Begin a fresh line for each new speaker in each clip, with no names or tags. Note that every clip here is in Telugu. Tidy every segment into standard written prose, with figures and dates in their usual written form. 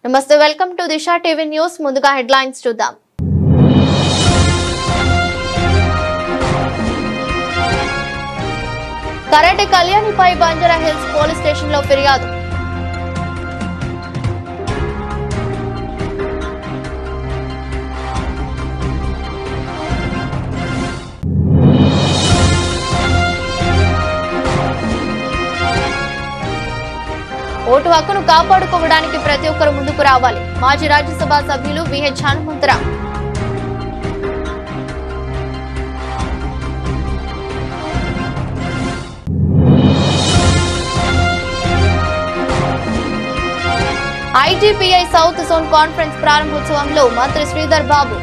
నమస్తే, welcome to Disha TV news. ముందుగా హెడ్లైన్స్ చూద్దాం. కరాటే కళ్యాణిపై బంజారా హిల్స్ పోలీస్ స్టేషన్ లో ఫిర్యాదు. ఓటు హక్కును కాపాడుకోవడానికి ప్రతి ఒక్కరు ముందుకు రావాలి. మాజీ రాజ్యసభ సభ్యులు V H Hanumantha Rao. ITPI south zone conference ప్రారంభోత్సవంలో మంత్రి Sridhar Babu.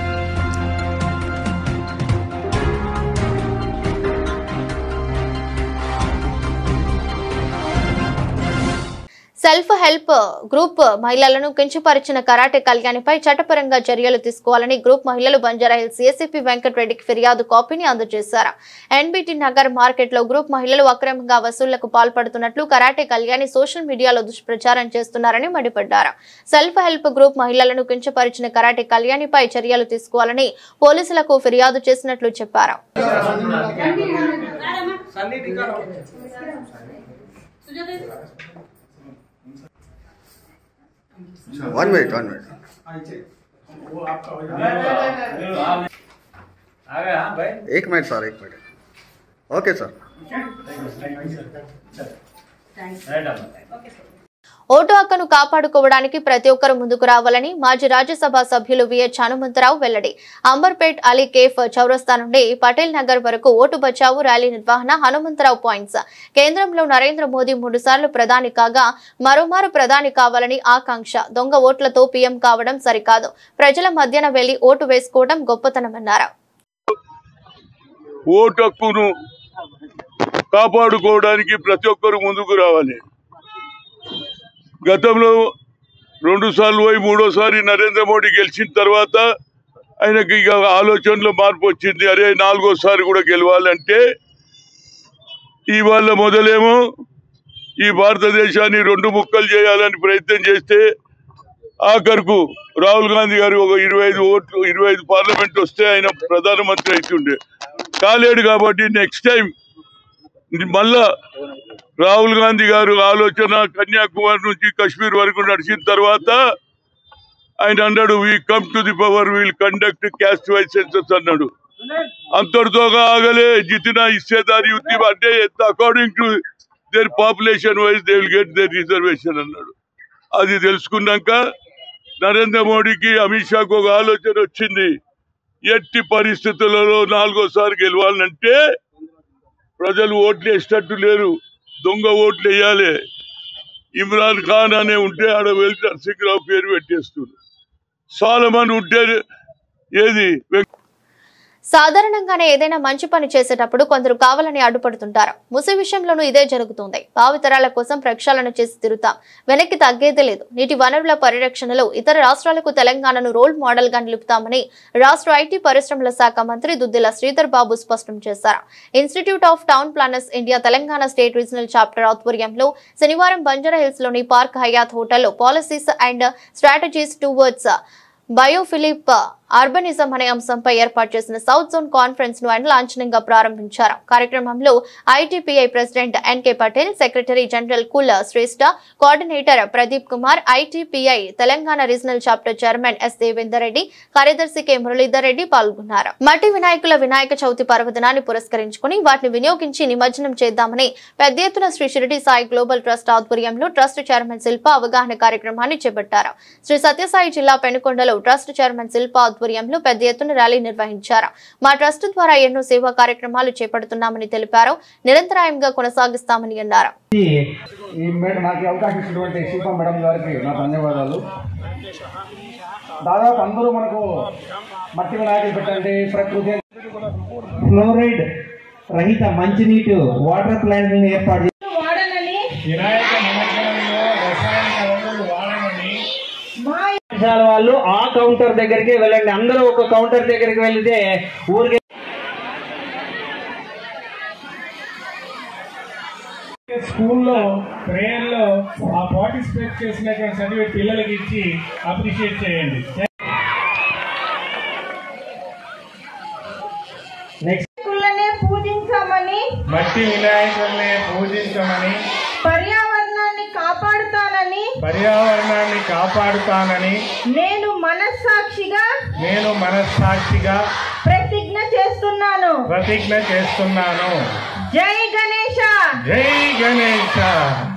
Self help group మహిళలను కించపరిచిన కరాటే కళ్యాణిపై చట్టపరంగా చర్యలు తీసుకోవాలని గ్రూప్ మహిళలు బంజారా హిల్స్ ఏసీపీ వెంకటరెడ్డికి ఫిర్యాదు కాపీని అందజేశారు. ఎన్బీటీ నగర్ మార్కెట్ లో గ్రూప్ మహిళలు అక్రమంగా వసూళ్లకు పాల్పడుతున్నట్లు కరాటే కళ్యాణి సోషల్ మీడియాలో దుష్ప్రచారం చేస్తున్నారని మండిపడ్డారు. సెల్ఫ్ హెల్ప్ గ్రూప్ మహిళలను కించపరిచిన కరాటే కళ్యాణిపై చర్యలు తీసుకోవాలని పోలీసులకు ఫిర్యాదు చేసినట్లు చెప్పారు.
One minute. एक मिनट सर, एक मिनट. Okay sir.
ఓటు హక్కును కాపాడుకోవడానికి ప్రతి ఒక్కరు ముందుకు రావాలని మాజీ రాజ్యసభ సభ్యులు విహెచ్ హనుమంతరావు వెల్లడి. అంబర్పేట్ అలీ కేఫ్ చౌరస్తా నుండి పటేల్ నగర్ వరకు ఓటు బచావు ర్యాలీ నిర్వహణ. హనుమంతరావు పాయింట్స్. కేంద్రంలో నరేంద్ర మోదీ 3 సార్లు ప్రధాని కాగా మరోమారు ప్రధాని కావాలని ఆకాంక్ష. దొంగ ఓట్లతో పీఎం కావడం సరికాదు. ప్రజల మధ్యన వెళ్లి ఓటు వేసుకోవడం గొప్పతనమన్నారు.
ఓటు హక్కును కాపాడుకోవడానికి ప్రతి ఒక్కరు ముందుకు రావాలి. గతంలో 2 సార్లు పోయి 3వసారి నరేంద్ర మోడీ గెలిచిన తర్వాత ఆయనకి ఇక ఆలోచనలో మార్పు వచ్చింది. అరే 4వసారి కూడా గెలవాలంటే ఇవాళ మొదలేమో ఈ భారతదేశాన్ని 2 ముక్కలు చేయాలని ప్రయత్నం చేస్తే ఆఖరుకు రాహుల్ గాంధీ గారు ఒక 25 పార్లమెంట్ వస్తే ఆయన ప్రధానమంత్రి అవుతుండే. కాలేడు కాబట్టి నెక్స్ట్ టైం మళ్ళా రాహుల్ గాంధీ గారు ఆలోచన కన్యాకుమారి నుంచి కాశ్మీర్ వరకు నడిచిన తర్వాత ఆయన అన్నాడు, we come to the power, will conduct caste wise census అన్నాడు. అంతటితో ఆగలే. జితినా హిస్సేదారి యుద్ధి అంటే according to their population wise they will get their reservation అన్నాడు. అది తెలుసుకున్నాక నరేంద్ర మోడీకి అమిత్ షాకు ఒక ఆలోచన వచ్చింది. ఎట్టి పరిస్థితులలో 4వసారి గెలవాలంటే ప్రజలు ఓట్లు వేసేటట్టు లేరు, దొంగ ఓట్లు వేయాలి. ఇమ్రాన్ ఖాన్ అనే ఉంటే ఆడ వెళ్తే నరసింహరావు పేరు పెట్టేస్తున్నారు. సాలమన్ ఉంటే ఏది
సాధారణంగానే ఏదైనా మంచి పని చేసేటప్పుడు కొందరు కావాలని అడ్డుపడుతుంటారు. ముసి విషయంలోనూ ఇదే జరుగుతుంది. భావితరాల కోసం ప్రక్షాళన చేసి తిరుగుతాం, వెనక్కి తగ్గేదే లేదు. నీటి వనరుల పరిరక్షణలో ఇతర రాష్ట్రాలకు తెలంగాణను రోల్ మోడల్ గా నిలుపుతామని రాష్ట్ర ఐటీ పరిశ్రమల శాఖ మంత్రి దుద్దిల శ్రీధర్ బాబు స్పష్టం చేశారు. Institute of town planners India Telangana state regional chapter ఆధ్వర్యంలో శనివారం బంజారా హిల్స్ లోని పార్క్ హయాత్ హోటల్లో policies and strategies towards బయోఫిలిప్ urbanism అనే అంశంపై ఏర్పాటు చేసిన సౌత్ జోన్ కాన్ఫరెన్స్ ను ఆయన లాంఛనంగా ప్రారంభించారు. కార్యక్రమంలో ITPI president N K Patel, secretary general Kul Shreshtha, coordinator Pradeep Kumar, ITPI Telangana regional chapter chairman S Devender Reddy, కార్యదర్శి కె మురళీధర్ రెడ్డి పాల్గొన్నారు. మట్టి వినాయకుల వినాయక చవితి పర్వదినాన్ని పురస్కరించుకుని వాటిని వినియోగించి నిమజ్జనం చేద్దామని పెద్ద ఎత్తున శ్రీ షిరిడి సాయి గ్లోబల్ ట్రస్ట్ ఆధ్వర్యంలో ట్రస్ట్ చైర్మన్ శిల్ప అవగాహన కార్యక్రమాన్ని చేపట్టారు. శ్రీ సత్యసాయి జిల్లా పెనుకొండలో ట్రస్ట్ చైర్మన్ శిల్ప ఆధ్వర్యంలో పెద్ద ఎత్తున ర్యాలీ నిర్వహించారు. మా ట్రస్ట్ ద్వారా ఎన్నో సేవా కార్యక్రమాలు చేపడుతున్నామని తెలిపారు. నిరంతరాయంగా కొనసాగిస్తామని అన్నారు.
నాకు అవకాశం ఇచ్చినటువంటి శిల్ప మేడం గారికి నా ధన్యవాదాలు. దాదాపు అందరూ మనకు మట్టి వినాయకులు పెట్టండి, ప్రకృతి ఫ్లోరైడ్ రహిత మంచినీటి వాటర్ ప్లాంట్ ఏర్పాటు వాళ్ళు ఆ కౌంటర్ దగ్గరికి వెళ్ళండి. అందరూ ఒక కౌంటర్ దగ్గరికి వెళ్తే ఊరికే
స్కూల్లో ప్రేయర్లో ఆ పార్టిసిపేట్ చేసినటువంటి సర్టిఫికేట్ పిల్లలకి ఇచ్చి అప్రిషియేట్ చేయండి.
పూజించమని,
మట్టి వినాయకుల్ని పూజించమని,
పర్యావరణాన్ని కాపాడుతానని
నేను మనస్సాక్షిగా
ప్రతిజ్ఞ చేస్తున్నాను. జై గణేశ,
జై గణేశ.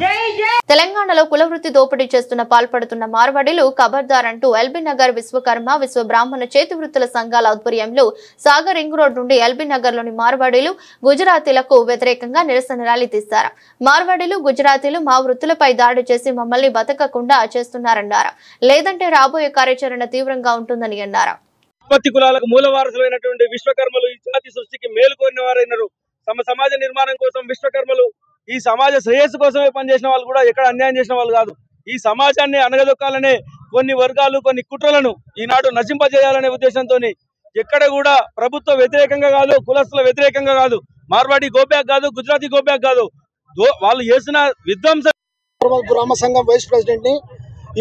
జై జై.
తెలంగాణలో కులవృత్తి దోపిడీ చేస్తున్న పాల్పడుతున్న మార్వాడీలు ఖబర్దార్ అంటూ ఎల్బీ నగర్ విశ్వకర్మ విశ్వ బ్రాహ్మణ చేతి వృత్తుల సంఘాల ఆధ్వర్యంలో సాగర్ రింగ్ రోడ్ నుండి ఎల్బీ నగర్ లోని మార్వాడీలు గుజరాతీలకు వ్యతిరేకంగా నిరసన ర్యాలీ తీశారు. మార్వాడీలు గుజరాతీలు మా వృత్తులపై దాడి చేసి మమ్మల్ని బతకకుండా చేస్తున్నారన్నారు. లేదంటే రాబోయే కార్యాచరణ తీవ్రంగా ఉంటుందని అన్నారు.
ఉత్పత్తి కులాలకు మూల వారసులైనటువంటి విశ్వకర్మలు ఈ జాతి సృష్టికి మేలు కోరిన వారైనారు. తమ సమాజ నిర్మాణం కోసం విశ్వకర్మలు ఈ సమాజ శ్రేయస్సు కోసమే పనిచేసిన వాళ్ళు కూడా ఎక్కడ అన్యాయం చేసిన వాళ్ళు కాదు. ఈ సమాజాన్ని అనగదొక్కాలనే కొన్ని వర్గాలు కొన్ని కుట్రలను ఈనాడు నశింపజేయాలనే ఉద్దేశంతో ఎక్కడ కూడా ప్రభుత్వ వ్యతిరేకంగా కాదు, కులస్తుల వ్యతిరేకంగా కాదు, మార్వాడి గోబ్యాక్ కాదు, గుజరాతీ గోబ్యాక్ కాదు, వాళ్ళు చేసిన విధ్వంస
గ్రామ సంఘం వైస్ ప్రెసిడెంట్ ని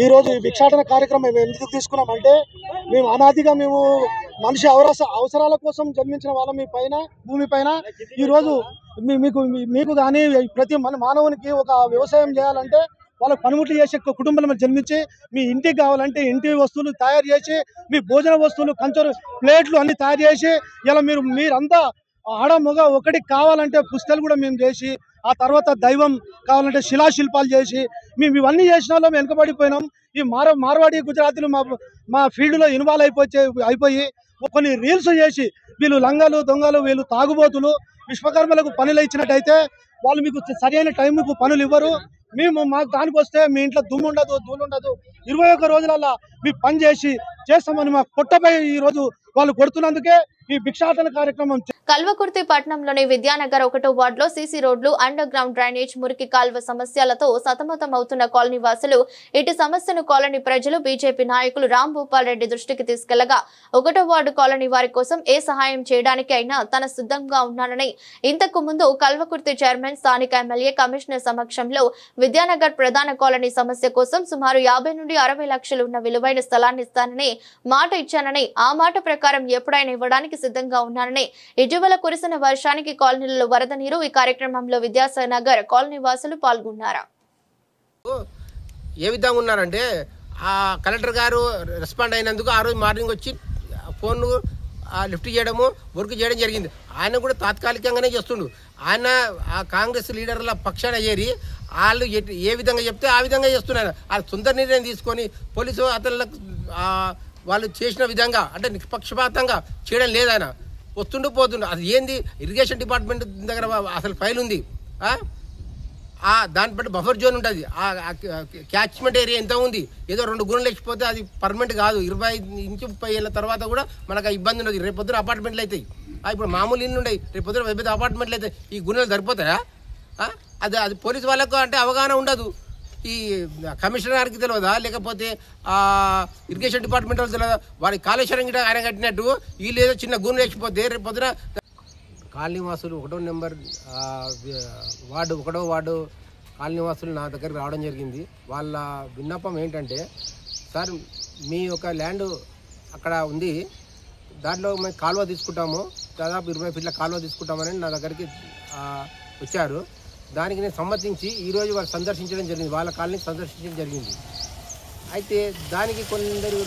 ఈ రోజు ఈ భిక్షాటన కార్యక్రమం మేము ఎందుకు తీసుకున్నామంటే, మేము అనాదిగా మేము మనిషి అవసరాల కోసం జన్మించిన వాళ్ళం మీ పైన భూమి పైన. ఈరోజు మీకు కానీ ప్రతి మానవునికి ఒక వ్యవసాయం చేయాలంటే వాళ్ళకి పనిముట్లు చేసే కుటుంబంలో జన్మించి మీ ఇంటికి కావాలంటే ఇంటి వస్తువులు తయారు చేసి, మీ భోజన వస్తువులు కంచరు ప్లేట్లు అన్ని తయారు చేసి, ఇలా మీరంతా ఆడ మగ ఒకటికి కావాలంటే పుస్తకాలు కూడా మేము చేసి, ఆ తర్వాత దైవం కావాలంటే శిలాశిల్పాలు చేసి మేము ఇవన్నీ చేసిన వాళ్ళు వెనుకబడిపోయినాం. ఈ మార్వాడి గుజరాతీలు మా ఫీల్డ్లో ఇన్వాల్వ్ అయిపోయి కొన్ని రీల్స్ చేసి వీళ్ళు లంగలు దొంగలు, వీళ్ళు తాగుబోతులు, విశ్వకర్మలకు పనులు ఇచ్చినట్టయితే వాళ్ళు మీకు సరైన టైంకు పనులు ఇవ్వరు. మేము మాకు దానికి వస్తే మీ ఇంట్లో దుమ్ము ఉండదు, ధూళి ఉండదు, 21 రోజులలో మీ పని చేస్తామని మా కొట్టపై ఈ రోజు వాళ్ళు కొడుతున్నందుకే ఈ భిక్షాటన కార్యక్రమం.
కల్వకుర్తి పట్టణంలోని విద్యానగర్ 1వ వార్డులో సీసీ రోడ్లు, అండర్ గ్రౌండ్ డ్రైనేజ్, మురికి కాల్వ సమస్యలతో సతమతం అవుతున్న కాలనీ వాసులు ఇటు సమస్యను కాలనీ ప్రజలు బీజేపీ నాయకులు రామ్ భూపాల్ రెడ్డి దృష్టికి తీసుకెళ్లగా 1వ వార్డు కాలనీ వారి కోసం ఏ సహాయం చేయడానికి అయినా తన సిద్ధంగా ఉన్నానని ఇంతకు ముందు కల్వకుర్తి చైర్మన్, స్థానిక ఎమ్మెల్యే, కమిషనర్ సమక్షంలో విద్యానగర్ ప్రధాన కాలనీ సమస్య కోసం సుమారు 50 నుండి 60 లక్షలు ఉన్న విలువైన స్థలాన్ని ఇస్తానని మాట ఇచ్చానని, ఆ మాట ప్రకారం ఎప్పుడైనా ఇవ్వడానికి సిద్ధంగా ఉన్నానని, ఇటీవల కురిసిన వర్షానికి కాలనీలలో వరద నీరు. ఈ కార్యక్రమంలో విద్యాసాగర్ కాలనీ వాసులు పాల్గొన్నారు.
ఏ విధంగా ఉన్నారంటే, ఆ కలెక్టర్ గారు రెస్పాండ్ అయినందుకు ఆ రోజు మార్నింగ్ వచ్చి ఫోన్ లిఫ్ట్ చేయడము, వర్క్ చేయడం జరిగింది. ఆయన కూడా తాత్కాలికంగానే చేస్తుండు. ఆయన ఆ కాంగ్రెస్ లీడర్ల పక్షాన చేరి వాళ్ళు ఏ విధంగా చెప్తే ఆ విధంగా చేస్తున్నారు. ఆ సొంత నిర్ణయం తీసుకొని పోలీసు అతనులకు వాళ్ళు చేసిన విధంగా అంటే నిష్పక్షపాతంగా చేయడం లేదు. ఆయన వస్తుండు పోతుండు. అది ఏంది, ఇరిగేషన్ డిపార్ట్మెంట్ దగ్గర అసలు ఫైల్ ఉంది. దాన్ని బట్టి బఫర్ జోన్ ఉంటుంది. ఆ క్యాచ్మెంట్ ఏరియా ఎంత ఉంది. ఏదో 2 గుణలు లేచిపోతే అది పర్మనెంట్ కాదు. 25 నుంచి 30 ఏళ్ళ తర్వాత కూడా మనకు ఇబ్బంది ఉండదు. రేపు పొద్దున అపార్ట్మెంట్లు అవుతాయి. ఇప్పుడు మామూలు ఇల్లు ఉన్నాయి, రేపు పొద్దున పెద్ద అపార్ట్మెంట్లు అవుతాయి. ఈ గుణాలు సరిపోతాయా? అది పోలీసు వాళ్ళకు అంటే అవగాహన ఉండదు. ఈ కమిషనర్ గారికి తెలియదా, లేకపోతే ఇరిగేషన్ డిపార్ట్మెంట్ వాళ్ళు తెలియదా? వారి కాళేశ్వరం గిట్ట ఆయన కట్టినట్టు వీళ్ళు ఏదో చిన్న గుణం లేచిపోతే రేపు పొద్దున కాలనీ వాసులు 1వ నెంబర్ వార్డు 1వ వార్డు కాలనీ వాసులు నా దగ్గరికి రావడం జరిగింది. వాళ్ళ విన్నపం ఏంటంటే, సార్ మీ యొక్క ల్యాండ్ అక్కడ ఉంది, దాంట్లో మేము కాలువ తీసుకుంటాము, దాదాపు 20 ఫీట్ల కాలువ తీసుకుంటామని నా దగ్గరికి వచ్చారు. దానికి నేను సమ్మతించి ఈరోజు వాళ్ళు సందర్శించడం జరిగింది, వాళ్ళ కాలనీ సందర్శించడం జరిగింది. అయితే దానికి కొందరు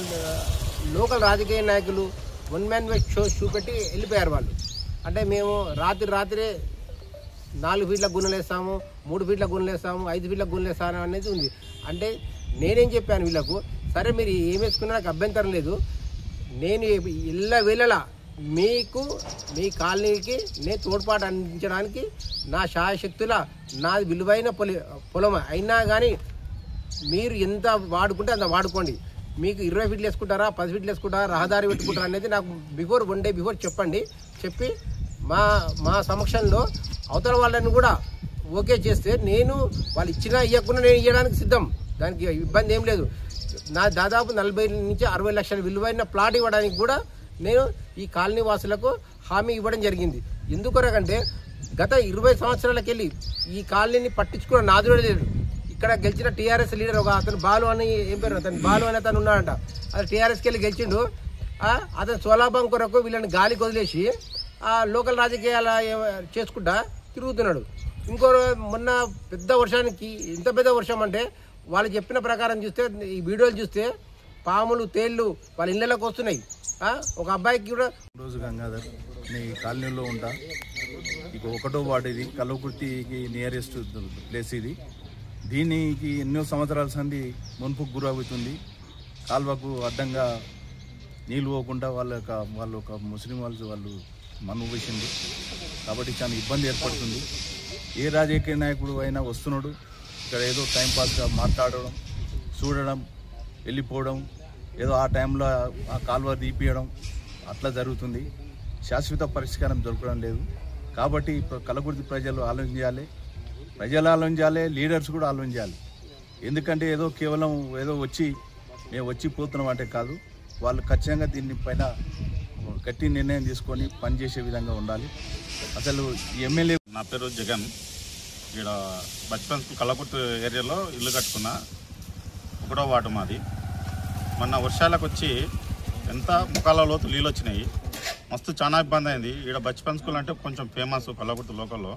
లోకల్ రాజకీయ నాయకులు 1 మ్యాన్ షో చూపెట్టి వెళ్ళిపోయారు. వాళ్ళు అంటే మేము రాత్రే 4 ఫీట్ల గున్నలు వేస్తాము, 3 ఫీట్ల గున్నలు వేస్తాము, 5 ఫీట్ల గున్నలు వేస్తాము అనేది ఉంది. అంటే నేనేం చెప్పాను వీళ్ళకు, సరే మీరు ఏం వేసుకున్నా నాకు అభ్యంతరం లేదు, నేను వేళలా మీకు మీ కాలనీకి నేను తోడ్పాటు అందించడానికి నా శాయశక్తుల నాది విలువైన పొలం అయినా కానీ మీరు ఎంత వాడుకుంటే అంత వాడుకోండి. మీకు 20 ఫీట్లు వేసుకుంటారా, 10 ఫీట్లు వేసుకుంటారా, రహదారి పెట్టుకుంటారా అనేది నాకు 1 డే బిఫోర్ చెప్పండి. చెప్పి మా సమక్షంలో అవతల వాళ్ళని కూడా ఓకే చేస్తే నేను వాళ్ళు ఇచ్చినా ఇవ్వకుండా నేను ఇవ్వడానికి సిద్ధం. దానికి ఇబ్బంది ఏం లేదు. నా దాదాపు 40 నుంచి 60 లక్షల విలువైన ప్లాట్ ఇవ్వడానికి కూడా నేను ఈ కాలనీ వాసులకు హామీ ఇవ్వడం జరిగింది. ఎందుకొరకంటే గత 20 సంవత్సరాలకెళ్ళి ఈ కాలనీని పట్టించుకున్న నాదుడే లేడు. ఇక్కడ గెలిచిన టీఆర్ఎస్ లీడర్ ఒక అతను బాలు అని ఏం పేరు అతను బాలు అని అతను ఉన్నాడంట. అది టీఆర్ఎస్కి వెళ్ళి గెలిచిండు. అతను స్వలాభం కొరకు వీళ్ళని గాలికి వదిలేసి లోకల్ రాజకీయాలు చేసుకుంటా తిరుగుతున్నాడు. ఇంకో మొన్న పెద్ద వర్షానికి, ఇంత పెద్ద వర్షం అంటే వాళ్ళు చెప్పిన ప్రకారం చూస్తే, ఈ వీడియోలు చూస్తే పాములు తేళ్లు వాళ్ళ ఇళ్ళలోకి వస్తున్నాయి. ఒక అబ్బాయికి కూడా
రోజు గంగాధర్ నేను ఈ కాలనీలో ఉంటా. ఇక 1వ వార్డు ఇది, కల్వకుర్తికి నియరెస్ట్ ప్లేస్ ఇది. దీనికి ఎన్నో సంవత్సరాల సంది మున్పుకు గురవుతుంది. కాల్వకు అడ్డంగా నీళ్ళు పోకుండా వాళ్ళు ఒక ముస్లిం వాళ్ళు మన్ను వేసింది. కాబట్టి చాలా ఇబ్బంది ఏర్పడుతుంది. ఏ రాజకీయ నాయకుడు అయినా వస్తున్నాడు, ఇక్కడ ఏదో టైంపాస్గా మాట్లాడడం, చూడడం, వెళ్ళిపోవడం, ఏదో ఆ టైంలో ఆ కాలువ తీపియడం అట్లా జరుగుతుంది. శాశ్వత పరిష్కారం దొరకడం లేదు. కాబట్టి కల్వకుర్తి ప్రజలు ఆలోచించాలి, లీడర్స్ కూడా ఆలోచించాలి. ఎందుకంటే ఏదో కేవలం ఏదో మేము వచ్చిపోతున్నాం అంటే కాదు. వాళ్ళు ఖచ్చితంగా దీనిపైన గట్టి నిర్ణయం తీసుకొని పనిచేసే విధంగా ఉండాలి. అసలు ఎమ్మెల్యే
నా పేరు జగన్. ఇక్కడ బచ్పన్ కల్వకుర్తి ఏరియాలో ఇల్లు కట్టుకున్నా. 1వ వార్డు మాది. మొన్న వర్షాలకు వచ్చి ఎంత ముఖాల లోతు నీళ్ళు వచ్చినాయి. మస్తు చాలా ఇబ్బంది అయింది. ఇక్కడ బచ్పన్ స్కూల్ అంటే కొంచెం ఫేమస్ కల్వకుర్తి లోకల్లో.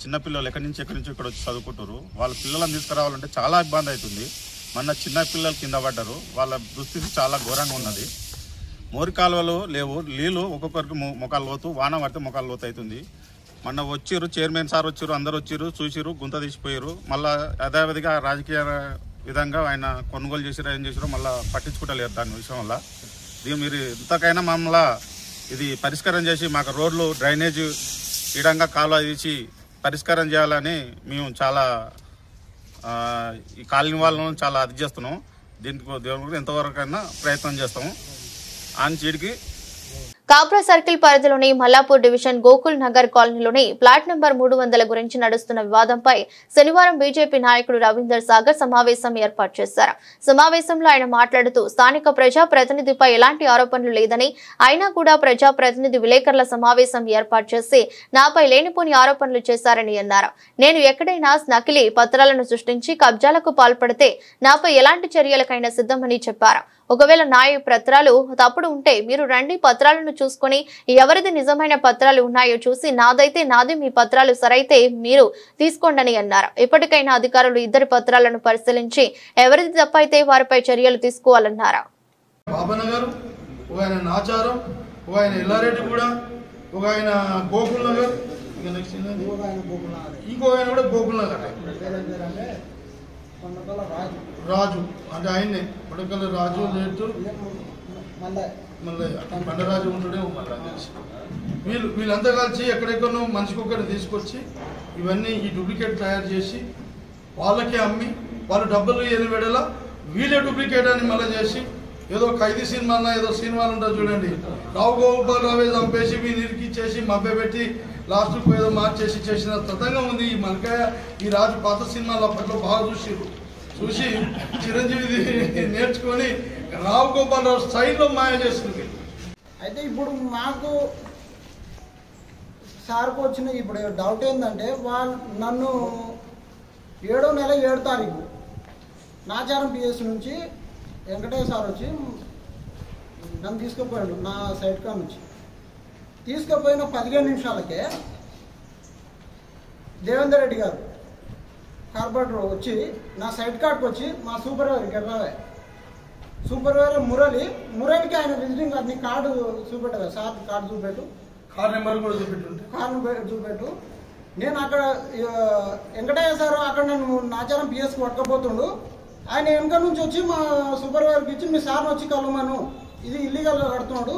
చిన్నపిల్లలు ఎక్కడి నుంచి ఇక్కడ వచ్చి చదువుకుంటారు. వాళ్ళ పిల్లలను తీసుకురావాలంటే చాలా ఇబ్బంది అవుతుంది. మొన్న చిన్న పిల్లలు కింద పడ్డారు. వాళ్ళ దుస్థితి చాలా ఘోరంగా ఉన్నది. మోరి కాలువలు లేవు, నీళ్ళు ఒక్కొక్కరికి మొఖాల లోతు, వాన పడితే మొఖాల లోతు అవుతుంది. మొన్న వచ్చిర్రు, చైర్మన్ సార్ వచ్చిర్రు, అందరు వచ్చిర్రు, చూసిరు, గుంత తీసిపోయారు. మళ్ళీ యథావిధిగా రాజకీయ విధంగా ఆయన కొనుగోలు చేసిరో ఏం చేసిరో మళ్ళీ పట్టించుకుంటలేరు దాని విషయం వల్ల. ఇది మీరు ఇంతకైనా మమ్మల్ని ఇది పరిష్కారం చేసి మాకు రోడ్లు, డ్రైనేజ్ విధంగా కాలువ తీసి పరిష్కారం చేయాలని మేము చాలా ఈ కాలనీ వాళ్ళను చాలా అది చేస్తున్నాం. దీనికి ఎంతవరకైనా ప్రయత్నం చేస్తాము. ఆన్ చీడికి
కాప్రా సర్కిల్ పరిధిలోని మల్లాపూర్ డివిజన్ గోకుల్ నగర్ కాలనీలోని ప్లాట్ నంబర్ 300 గురించి నడుస్తున్న వివాదంపై శనివారం బీజేపీ నాయకుడు రవీందర్ సాగర్ సమావేశం ఏర్పాటు చేశారు. సమావేశంలో ఆయన మాట్లాడుతూ స్థానిక ప్రజా ప్రతినిధిపై ఎలాంటి ఆరోపణలు లేదని, అయినా కూడా ప్రజా ప్రతినిధి విలేకరుల సమావేశం ఏర్పాటు చేసి నాపై లేనిపోని ఆరోపణలు చేశారని అన్నారు. నేను ఎక్కడైనా నకిలీ పత్రాలను సృష్టించి కబ్జాలకు పాల్పడితే నాపై ఎలాంటి చర్యలకైనా సిద్ధమని చెప్పారు. ఒకవేళ న్యాయ పత్రాలు తప్పుడు ఉంటే మీరు రండి, పత్రాలను చూసుకుని ఎవరిది నిజమైన పత్రాలు ఉన్నాయో చూసి నాదైతే నాది, మీ పత్రాలు సరైతే మీరు తీసుకోండి అన్నారు. ఇప్పటికైనా అధికారులు ఇద్దరి పత్రాలను పరిశీలించి ఎవరిది తప్పైతే వారిపై చర్యలు తీసుకోవాలన్నారు.
బాబానగర్, ఒక ఆయన నాచారం, ఒక ఆయన ఎల్లారెడ్డిగూడ, ఒక ఆయన గోకుల్ నగర్, ఇంకో ఆయన కూడా గోకుల్ నగర్ రాజు అంటే ఆయన్నే పడకల రాజు లేదు మళ్ళీ బండరాజు ఉంటుండే వీళ్ళంతా కలిసి ఎక్కడెక్కడో మనిషికొక్కడిని తీసుకొచ్చి ఇవన్నీ ఈ డూప్లికేట్ తయారు చేసి వాళ్ళకే అమ్మి వాళ్ళు డబ్బులు ఏది పెడలా వీళ్ళే డూప్లికేట్ అని మళ్ళీ చేసి ఏదో ఖైదీ సినిమాలో ఏదో సినిమాలు ఉంటుంది చూడండి, రావు గోపాల్ రావే చంపేసి మీ నిరికిచ్చేసి మభ్య పెట్టి లాస్ట్కు ఏదో మార్చేసి చేసిన తతంగా ఉంది ఈ మనకాయ. ఈ రాజు పాత సినిమాలు అప్పట్లో బాగా చూసి చిరంజీవి నేర్చుకొని రావు గోపాల్ రావు స్థాయిలో మాయ చేస్తుంది.
అయితే ఇప్పుడు మాకు సార్కు వచ్చిన ఇప్పుడు డౌట్ ఏంటంటే వాళ్ళు నన్ను 7వ నెల 7వ తారీఖు నాచారం పిఎస్ నుంచి వెంకటేశ్వర సార్ వచ్చి నన్ను తీసుకుపోయాడు. నా సైడ్ కా నుంచి తీసుకుపోయిన 15 నిమిషాలకే దేవేందర్ రెడ్డి గారు కార్పొరేటర్ వచ్చి నా సైడ్ కార్డ్కి వచ్చి మా సూపర్వైజర్ గెర్రావే సూపర్వైజర్ మురళికి ఆయన విజిటింగ్ కార్డ్ని కార్డు చూపెట్టారు. సార్ కార్డు చూపెట్టు,
కార్ నెంబర్ కూడా
చూపెట్టు. నేను అక్కడ వెంకటయ్య సార్ అక్కడ నన్ను నాచారం పిఎస్కి పట్టుకపోతుండు. ఆయన వెనక నుంచి వచ్చి మా సూపర్వైజర్కి ఇచ్చి మీ సార్ని వచ్చి కలవమను, ఇది ఇల్లీగల్గా కడుతున్నాడు,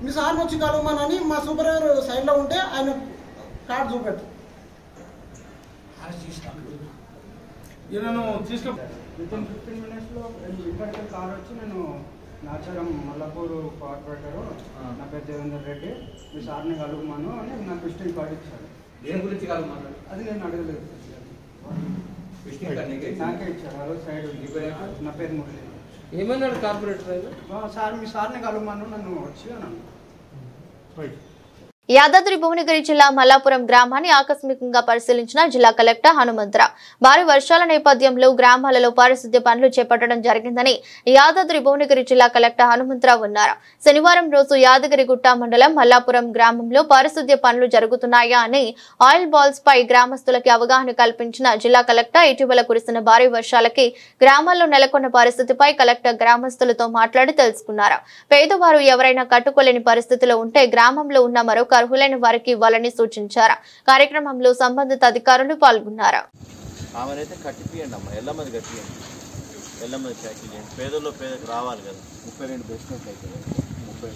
మీ సార్ని వచ్చి కలవమను అని మా సూపర్వైజర్ సైడ్లో ఉంటే ఆయన కార్డు చూపెట్టు.
వితిన్ 15 మినిట్స్లో ఇక్కడికి కార్ వచ్చి నేను నాచారం మల్లాపూర్ కార్పొరేటరు నా పేరు దేవేందర్ రెడ్డి, మీ సార్ని కలుగుమాను అని నాకు విజిటింగ్ కార్డు ఇచ్చారు. దేని గురించి కలుగుమాను అది నేను అడగలేదు, నాకే ఇచ్చారు. అదో సైడ్ నా పేరు మురళి.
ఏమన్నాడు కార్పొరేటర్?
సార్ మీ సార్ని కలుగుమాను నన్ను వచ్చి అని అన్నాను.
యాదాద్రి భువనగిరి జిల్లా మల్లాపురం గ్రామాన్ని ఆకస్మికంగా పరిశీలించిన జిల్లా కలెక్టర్ హనుమంతరావు భారీ వర్షాల నేపథ్యంలో గ్రామాలలో పారిశుద్ధ్య పనులు చేపట్టడం జరిగిందని యాదాద్రి భువనగిరి జిల్లా కలెక్టర్ హనుమంతరావు అన్నారు. శనివారం రోజు యాదగిరిగుట్ట మండలం మల్లాపురం గ్రామంలో పారిశుద్ధ్య పనులు జరుగుతున్నాయా అని ఆయిల్ బాల్స్ పై గ్రామస్తులకి అవగాహన కల్పించిన జిల్లా కలెక్టర్ ఇటీవల కురిసిన భారీ వర్షాలకి గ్రామాల్లో నెలకొన్న పరిస్థితిపై కలెక్టర్ గ్రామస్తులతో మాట్లాడి తెలుసుకున్నారు. పేదవారు ఎవరైనా కట్టుకోలేని పరిస్థితిలో ఉంటే గ్రామంలో ఉన్న మరొక అర్హులైన వారికి ఇవ్వాలని సూచించారు. కార్యక్రమంలో సంబంధిత అధికారులు పాల్గొన్నారు.
పేదల్లో పేదకు రావాలి కదా 32 బేస్మెంట్ అయితే 31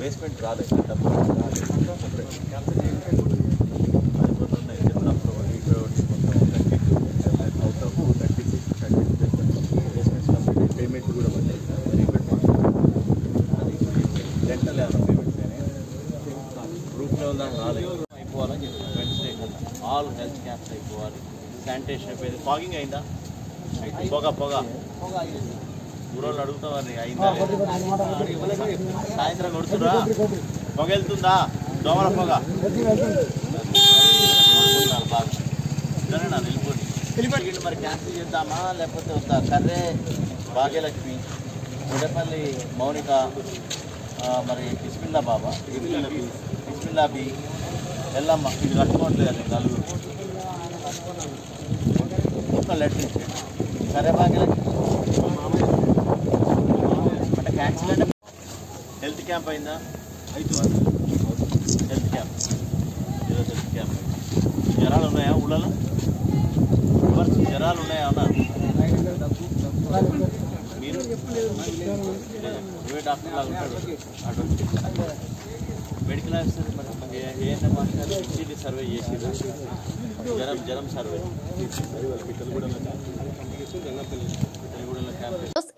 బేస్మెంట్ రాలేదు పేమెంట్ కూడా డెంటల్ గ్రూప్ లెవెల్ దాకా రాలేదు అయిపోవాలని చెప్పి వెంటనే ఆల్ హెల్త్ క్యాంప్స్ అయిపోవాలి. శానిటేషన్ అయిపోయింది. ఫాగింగ్ అయిందా? పొగ ఊరోళ్ళు అడుగుతామని అయిందా? సాయంత్రం కొడుతురా పొగ వెళ్తుందా? దోమల పొగ బాగా నా వెళ్ళిపోండి. మరి క్యాన్సిల్ చేద్దామా లేకపోతే వద్దా? కర్రే భాగ్యలక్ష్మి, గుడపల్లి మౌనిక, మరి బిస్మిల్లా బాబా, బిస్మిల్లా బి, ఎల్లమ్మ ఇది కట్టుకోవట్లేదండి. నలుగురు ఒక్క లెటర్ ఇచ్చేది. సరే భాగ్యలక్ష్మి అంటే క్యాన్సిల్ అంటే హెల్త్ క్యాంప్ అయిందా? అవుతుంది హెల్త్ క్యాంప్. ఈరోజు హెల్త్ క్యాంప్ జ్వరాలు ఉన్నాయా? ఊళ్ళలో జ్వరాలు ఉన్నాయా? అన్నారు మీరు ప్రైవేట్ డాక్టర్ లాగా ఉంటాడు అటు medical officer ANM officer survey చేసి జ్వరం సర్వే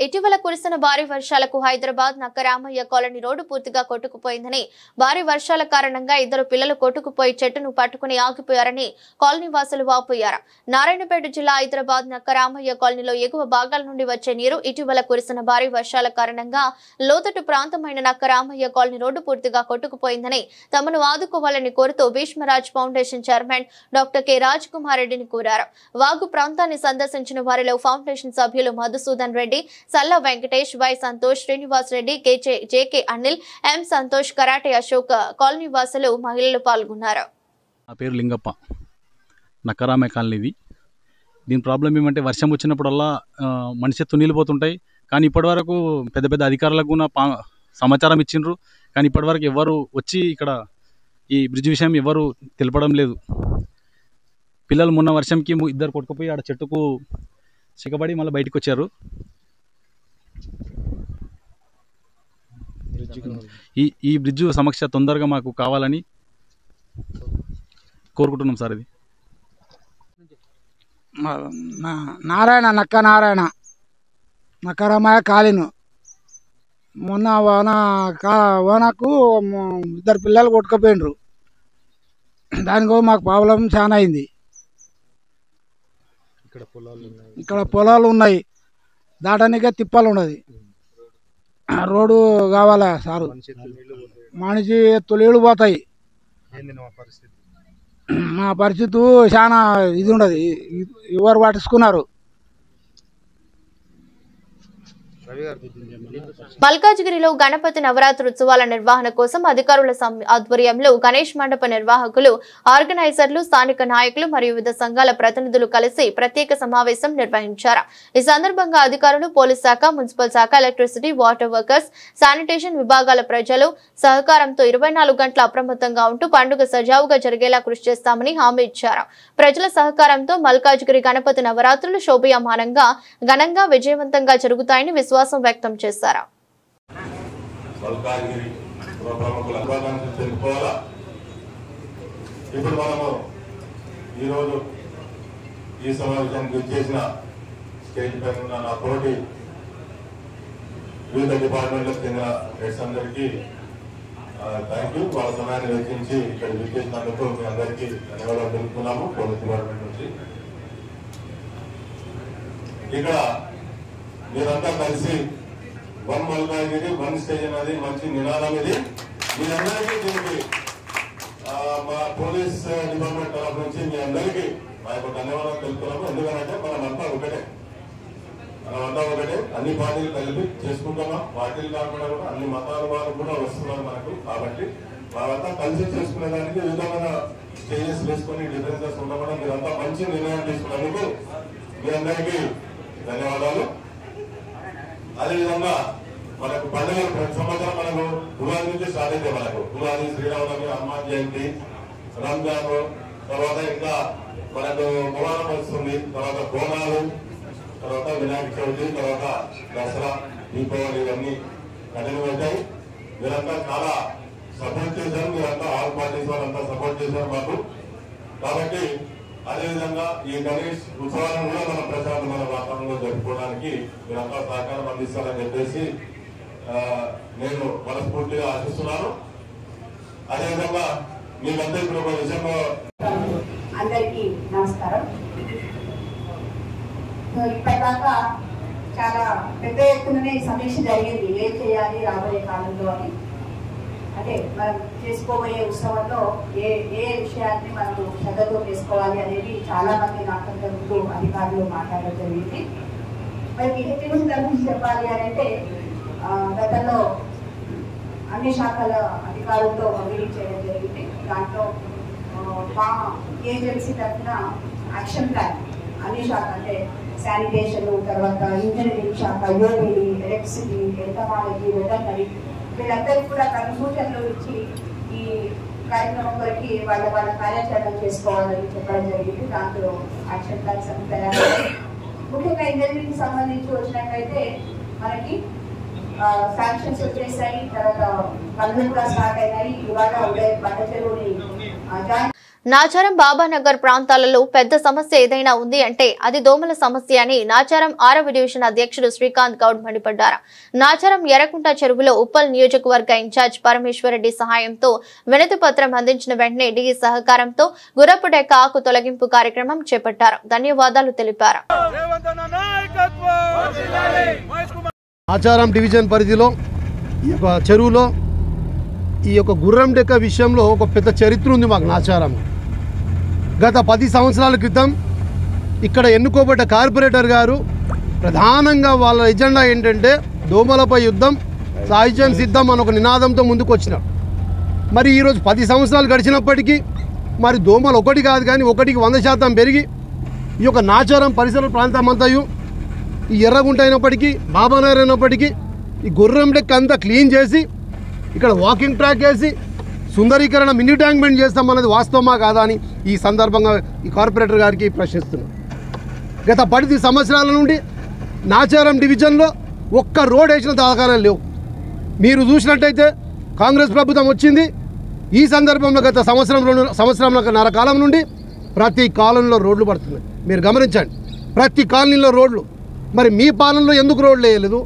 ఇటీవల కురిసిన భారీ వర్షాలకు హైదరాబాద్ నక్కరామయ్య కాలనీ రోడ్డు పూర్తిగా కొట్టుకుపోయిందని, భారీ వర్షాల కారణంగా 2 పిల్లలు కొట్టుకుపోయి చెట్టును పట్టుకుని ఆగిపోయారని కాలనీ వాసులు వాపోయారు. నారాయణపేట జిల్లా హైదరాబాద్ నక్కరామయ్య కాలనీలో ఎగువ భాగాల నుండి వచ్చే నీరు ఇటీవల కురిసిన భారీ వర్షాల కారణంగా లోతట్టు ప్రాంతమైన నక్కరామయ్య కాలనీ రోడ్డు పూర్తిగా కొట్టుకుపోయిందని, తమను ఆదుకోవాలని కోరుతూ Bhishmaraj foundation chairman doctor K Raj Kumar రెడ్డిని కోరారు. వాగు ప్రాంతాన్ని సందర్శించిన వారిలో ఫౌండేషన్ సభ్యులు Madhusudan Reddy, Salla Venkatesh, Y Santosh, Srinivas Reddy, J K Anil, M Santosh, karate Ashok, colony వాసులు, మహిళలు పాల్గొన్నారు.
నా పేరు లింగప్ప, నక్కరామయ్య కాలనీది. దీని ప్రాబ్లం ఏమంటే వర్షం వచ్చినప్పుడల్లా మనిషి ఎత్తు నీళ్ళు పోతుంటాయి. కానీ ఇప్పటివరకు పెద్ద పెద్ద అధికారులకు కూడా సమాచారం ఇచ్చిండ్రు. కానీ ఇప్పటివరకు ఎవరు వచ్చి ఇక్కడ ఈ బ్రిడ్జ్ విషయం ఎవరు తెలపడం లేదు. పిల్లలు మొన్న వర్షంకి 2 కొట్టుకుపోయి ఆడ చెట్టుకు చిక్కబడి మళ్ళీ బయటకు వచ్చారు. ఈ బ్రిడ్జ్ సమస్య తొందరగా మాకు కావాలని కోరుకుంటున్నాం సార్. ఇది
నారాయణ నక్కరామయ్య కాలిను మొన్న వానకు 2 పిల్లలు కొట్టుకుపోయినరు. దానికో మాకు ప్రాబ్లం చాలా అయింది. ఇక్కడ పొలాలు ఉన్నాయి, దాటానికే తిప్పాలు ఉన్నది. రోడ్డు కావాలా సారు? మనిషి తొలిళ్ళు పోతాయి. మా పరిస్థితి చాలా ఇది ఉండదు. ఎవరు పట్టించుకున్నారు?
మల్కాజ్గిరిలో గణపతి నవరాత్రి ఉత్సవాల నిర్వహణ కోసం అధికారుల ఆధ్వర్యంలో గణేష్ మండప నిర్వాహకులు, ఆర్గనైజర్లు, స్థానిక నాయకులు మరియు వివిధ సంఘాల ప్రతినిధులు కలిసి ప్రత్యేక సమావేశం నిర్వహించారు. ఈ సందర్భంగా అధికారులు, పోలీస్ శాఖ, మున్సిపల్ శాఖ, ఎలక్ట్రిసిటీ, వాటర్ వర్కర్స్, శానిటేషన్ విభాగాల ప్రజలు సహకారంతో 24 గంటలు అప్రమత్తంగా ఉంటూ పండుగ సజావుగా జరిగేలా కృషి చేస్తామని హామీ ఇచ్చారు. ప్రజల సహకారంతో మల్కాజ్గిరి గణపతి నవరాత్రులు శోభయామానంగా, ఘనంగా, విజయవంతంగా జరుగుతాయని విశ్వాసం వ్యక్తం చేశారు.
ఇప్పుడు మనము ఈరోజు ఈ సమావేశానికి వచ్చేసిన స్టేజ్ పైన ఉన్న నా తోటి వివిధ డిపార్ట్మెంట్లకు చెందిన హెడ్స్ అందరికీ థ్యాంక్ యూ. వాళ్ళ సమయాన్ని వెచ్చించి ఇక్కడ విచ్చేసినందుకు మీ అందరికీ ధన్యవాదాలు తెలుపుతున్నాము. పోలీస్ డిపార్ట్మెంట్ నుంచి ఇక్కడ మీరంతా కలిసి వన్ మల్కాజ్గిరి వన్ స్టేషన్ అది మంచి నినాదం ఇది. మీ అందరికీ దీనికి మా పోలీస్ డిపార్ట్మెంట్ తరఫు నుంచి మీ అందరికీ మా యొక్క ధన్యవాదాలు తెలుపుతున్నాము. ఎందుకంటే మనమంతా ఒకటే, అన్ని పార్టీలు కలిపి చేసుకుంటున్నాం. పార్టీలు కాకుండా కూడా అన్ని మతాల వారు కూడా వస్తున్నారు మనకు. కాబట్టి వాళ్ళంతా కలిసి చేసుకునేదానికి విధమైన స్టేజెస్ వేసుకొని డిఫరెన్సెస్ ఉండకుండా మీరంతా మంచి నిర్ణయం తీసుకున్నందుకు మీ అందరికీ ధన్యవాదాలు. అదేవిధంగా మనకు పండుగలు ప్రతి సంవత్సరం మనకు ఉగాది నుంచి స్టార్ట్ అయితే మనకు ఉగాది, శ్రీరామనవమి, హనుమాన్ జయంతి, రంజాన్, తర్వాత ఇంకా మనకు మొహరం వస్తుంది, తర్వాత బోనాలు, తర్వాత వినాయక చవితి, తర్వాత దసరా, దీపావళి ఇవన్నీ కంటిన్యూ అవుతాయి. మీరంతా చాలా సపోర్ట్ చేశారు. మీరంతా ఆల్ పార్టీస్ వాళ్ళంతా సపోర్ట్ చేశారు మాకు. కాబట్టి అదేవిధంగా ఈ గణేష్ ఉత్సవాలను కూడా మన ప్రశాంతమైన వాతావరణంలో జరుపుకోవడానికి మీరంతా సహకారం అందిస్తారని చెప్పేసి నేను మనస్ఫూర్తిగా ఆశిస్తున్నాను. అదేవిధంగా మీకంతా ఇప్పుడు ఒక విషయంలో
అందరికీ నమస్కారం. ఇప్పటిదాకా చాలా పెద్ద ఎత్తుననే సమీక్ష జరిగింది, ఏం చేయాలి రాబోయే కాలంలో అని. అంటే మనం చేసుకోబోయే ఉత్సవంలో ఏ ఏ విషయాన్ని మనం శ్రద్ధతో చేసుకోవాలి అనేది చాలా మంది నాకంటే ముందు అధికారులు మాట్లాడడం జరిగింది. మరి విహెచ్ఎంసీ తరఫు చెప్పాలి అని అంటే గతంలో అన్ని శాఖల అధికారులతో మీటింగ్ చేయడం జరిగింది. దాంట్లో మా ఏజెన్సీ తరఫున యాక్షన్ ప్లాన్ అన్ని శాఖ అంటే శానిటేషన్, తర్వాత ఇంజనీరింగ్ శాఖ, యోబిడి, ఎలక్ట్రిసిటీ, ఎంతమాలజీ, వెటర్నరీ వీళ్ళందరికీ కూడా కొన్ని సూచనలు ఇచ్చి ఈ కార్యక్రమం వరకు వాళ్ళ కార్యాచరణ చేసుకోవాలని చెప్పడం జరిగింది. దాంట్లో యాక్షన్ ప్లాన్స్ అన్ని తయారు. ముఖ్యంగా ఇంజనీరింగ్ సంబంధించి వచ్చినట్లయితే మనకి శాంక్షన్స్ వచ్చేసాయి, తర్వాత పనులు కూడా స్టార్ట్ అయినాయి. ఇవాళ ఉదయం బండ చెరువుని
నాచారం బాబానగర్ ప్రాంతాలలో పెద్ద సమస్య ఏదైనా ఉంది అంటే అది దోమల సమస్య అని నాచారం 6వ డివిజన్ అధ్యక్షుడు శ్రీకాంత్ గౌడ్ మండిపడ్డారు. నాచారం ఎర్రకుంట చెరువులో ఉప్పల్ నియోజకవర్గ ఇన్ఛార్జ్ పరమేశ్వరరెడ్డి సహాయంతో వినతి పత్రం అందించిన వెంటనే డీఈ సహకారంతో గుర్రపు డెక్క ఆకు తొలగింపు కార్యక్రమం చేపట్టారు. ధన్యవాదాలు తెలిపారు.
నాచారం డివిజన్ పరిధిలో ఈ యొక్క చెరువులో ఈ యొక్క గుర్రం డెక్క విషయంలో ఒక పెద్ద చరిత్ర ఉంది మాకు. నాచారం గత 10 సంవత్సరాల క్రితం ఇక్కడ ఎన్నుకోబడ్డ కార్పొరేటర్ గారు ప్రధానంగా వాళ్ళ ఎజెండా ఏంటంటే దోమలపై యుద్ధం, సాహిత్యం సిద్ధం అని ఒక నినాదంతో ముందుకు వచ్చినారు. మరి ఈరోజు 10 సంవత్సరాలు గడిచినప్పటికీ మరి దోమలు ఒకటి కాదు కానీ 100% పెరిగి ఈ యొక్క నాచారం పరిసర ప్రాంతం అంతయు ఈ ఎర్రగుంట అయినప్పటికీ, బాబానగర్ అయినప్పటికీ ఈ గుర్రం డెక్క అంతా క్లీన్ చేసి ఇక్కడ వాకింగ్ ట్రాక్ వేసి సుందరీకరణ మినీ ట్యాంక్మెంట్ చేస్తామన్నది వాస్తవమా కాదా అని ఈ సందర్భంగా ఈ కార్పొరేటర్ గారికి ప్రశ్నిస్తున్నాం. గత 10 సంవత్సరాల నుండి నాచారం డివిజన్లో ఒక్క రోడ్ వేసిన దాఖలాలు లేవు. మీరు చూసినట్టయితే కాంగ్రెస్ ప్రభుత్వం వచ్చింది. ఈ సందర్భంలో గత సంవత్సరంన్నర కాలం నుండి ప్రతి కాలనీలో రోడ్లు పడుతున్నాయి. మీరు గమనించండి, ప్రతి కాలనీలో రోడ్లు. మరి మీ పాలనలో ఎందుకు రోడ్లు వేయలేదు?